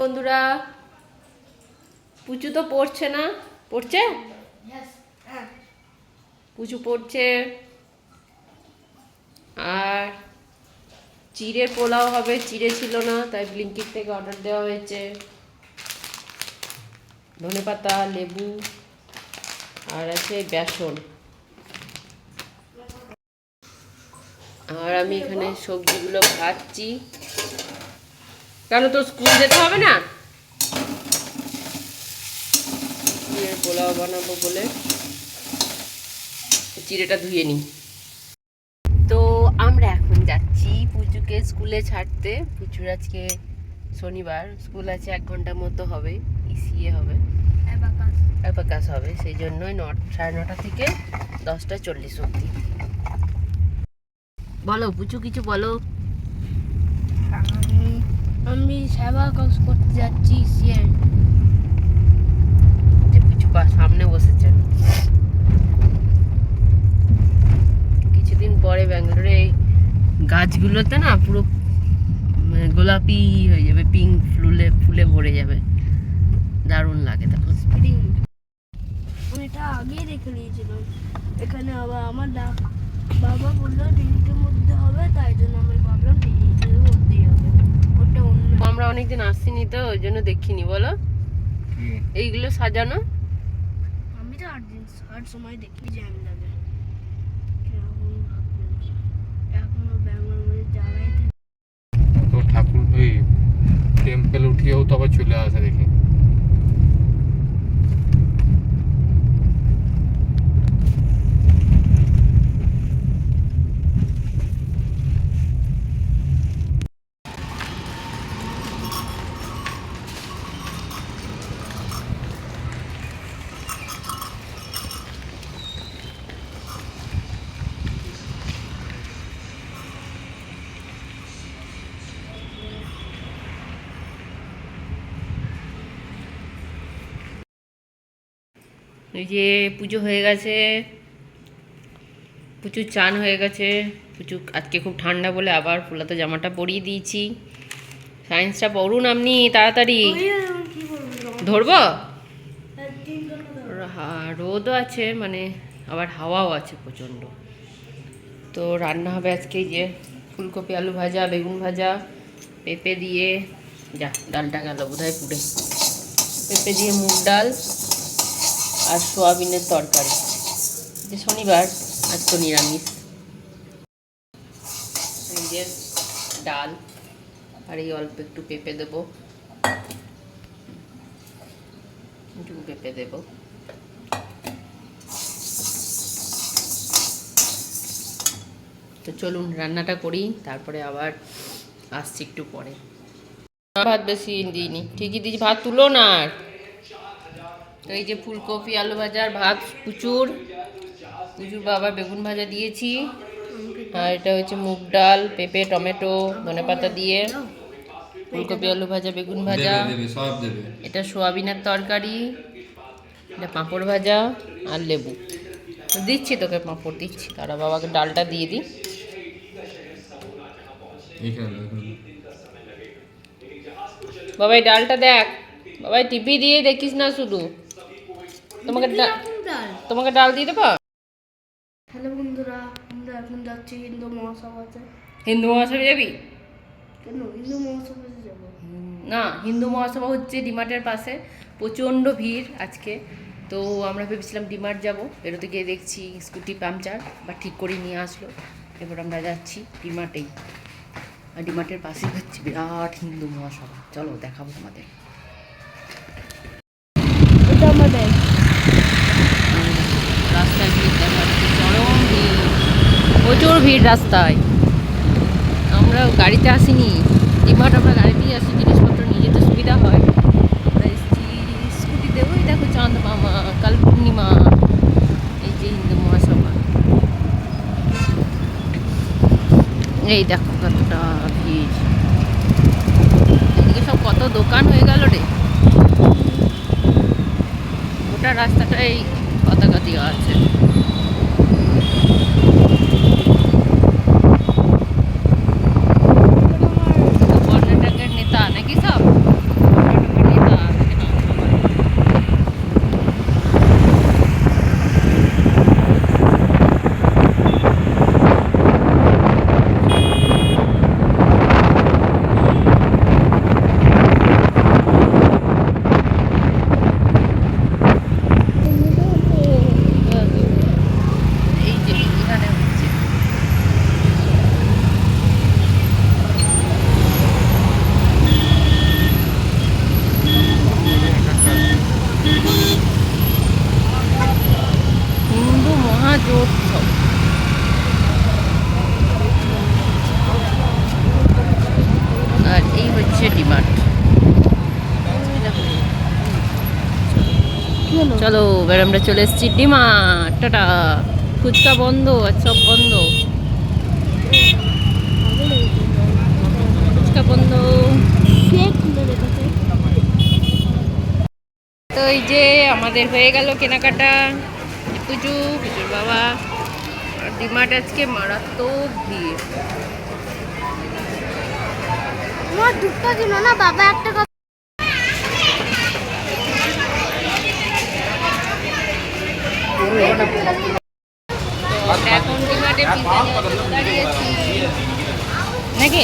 বন্ধুরা, পুচু তো পড়ছে না, পড়ছে? পুচু পড়ছে। আর চিড়ের পোলাও হবে, চিড়ে ছিল না তাই ব্লিঙ্কিট থেকে অর্ডার দেওয়া হয়েছে। ধনেপাতা, লেবু আর আছে বেসন। আর আমি এখানে সবজিগুলো ভাজছি। কেন, তোর স্কুল যেতে হবে না? চিড়ের পোলাও বানাবো বলে চিড়েটা ধুয়ে নিই। তো আমরা এখন যাচ্ছি পুচুকে স্কুলে ছাড়তে। পুচুর আজকে শনিবার, স্কুল আছে 1 ঘন্টার মতো হবে, ইসিএ হবে, অ্যাবাকাস হবে, সেই জন্যই 9:30 থেকে 10:40 অবধি। বলো পুচু, কিছু বলো। আমি অ্যাবাকাস করতে যাচ্ছি ইসিএ। যে পুচু সামনে বসেছেন। কিছুদিন পরে ব্যাঙ্গালোরে গাছগুলোতে না পুরো গোলাপি হয়ে যাবে, পিঙ্ক ফুলে ভরে যাবে, দারুণ লাগে তখন। আমি এটা আগেই দেখে নিয়েছিলাম। এখানে আবার আমার বাবা বললো টিকিটের মধ্যে হবে, তাই জন্য আমি ভাবলাম টিকিটের মধ্যেই হবে। ওটা অন্য, আমরা অনেকদিন আসিনি তো ওই জন্য দেখিনি। বলো এইগুলো সাজানো। আমি তো 8 দিন হর সময় দেখি, জ্যাম লাগে। এখনো ব্যাঙ্গালোরে জায়গায় তো ঠাকুর ওই টেম্পল উঠিয়েও তো আবার চলে আসে দেখি। এই যে পুজো হয়ে গেছে, প্রচুর চান হয়ে গেছে। পুচু আজকে খুব ঠান্ডা বলে আবার ফুলাতে জামাটা পরিয়ে দিয়েছি। সায়েন্সটা পড়ুন আপনি তাড়াতাড়ি। ধরবো? রোদও আছে, মানে আবার হাওয়াও আছে প্রচণ্ড। তো রান্না হবে আজকে যে ফুলকপি আলু ভাজা, বেগুন ভাজা, পেঁপে দিয়ে, যা ডালটা গেল বোধহয় পুড়ে, পেঁপে দিয়ে মুগ ডাল আর সোয়াবিনের তরকারি। যে শনিবার, আজ তো নিরামিষ। এই যে ডাল আর এই অল্প একটু পেঁপে দেবো, একটু পেঁপে দেবো। তো চলুন রান্নাটা করি, তারপরে আবার আসছি একটু পরে। ভাত বেশি দিইনি, ঠিকই দিয়েছি, ভাত তুলো না। তো এই যে ফুলকপি আলু ভাজার ভাত, পুচুর বাবা বেগুন ভাজা দিয়েছি। আর এটা হচ্ছে মুগ ডাল, পেঁপে, টমেটো, ধনেপাতা দিয়ে ফুলকপি আলু ভাজা, বেগুন ভাজা। এটা সোয়াবিনের তরকারি, এটা পাঁপড় ভাজা আর লেবু দিচ্ছি, তোকে পাঁপড় দিচ্ছি। তারা বাবাকে ডালটা দিয়ে দিই। বাবা এই ডালটা দেখ, বাবা টিভি দিয়ে দেখিস না শুধু। তোমাকে ডাল দিয়ে দেবো। হ্যালো বন্ধুরা, আমরা এখন যাচ্ছি হিন্দু মহাসভাতে। হিন্দু মহাসভা যাবি? কেন হিন্দু মহাসভাতে যাবো? না, হিন্দু মহাসভা হচ্ছে ডিমার্টের পাশে, প্রচণ্ড ভিড় আজকে। তো আমরা ভেবেছিলাম ডিমার্ট যাব, বেরোতে গিয়ে দেখছি স্কুটি পাংচার, বা ঠিক করে নিয়ে আসলো। এবার আমরা যাচ্ছি ডিমার্টেই, আর ডিমার্টের পাশে হচ্ছে বিরাট হিন্দু মহাসভা। চলো দেখাবো তোমাদের। এটা আমাদের রাস্তায় ভিড় দেখা যাচ্ছে, চরম ভিড়, প্রচুর ভিড় রাস্তায়। আমরা গাড়িতে আসিনি, ডিমার্ট আমরা গাড়িতেই আসি, জিনিসপত্র নিয়ে যেতে সুবিধা হয়। আমরা এসেছি স্কুটিতে। ওই দেখো চাঁদ মামা, কাল পূর্ণিমা, এই যে হিন্দু মহাসভা। এই দেখো কতটা ভিড়, এদিকে সব কত দোকান হয়ে গেল রে। গোটা রাস্তাটাই পতাকা দেওয়া আছে। কর্ণাটকের নেতা নাকি সব? কি হলো? চলো এবার আমরা চলে এসেছি ডিমা। টাটা। ফুচকা বন্ধ আর সব বন্ধ, আগে লেগেছে। ফুচকা বন্ধ। কে খুলে রেখেছে? তো এই যে আমাদের হয়ে গেল কেনাকাটা, পুজো পুজোর বাবা। আর ডিমার্ট আজকে মারাত্মক ভিড়। আমার দুটো দিন না বাবা একটা কথা তো আমরা এখন ডিমার্টে পিজ্জা নিয়ে দাঁড়িয়েছি নাকি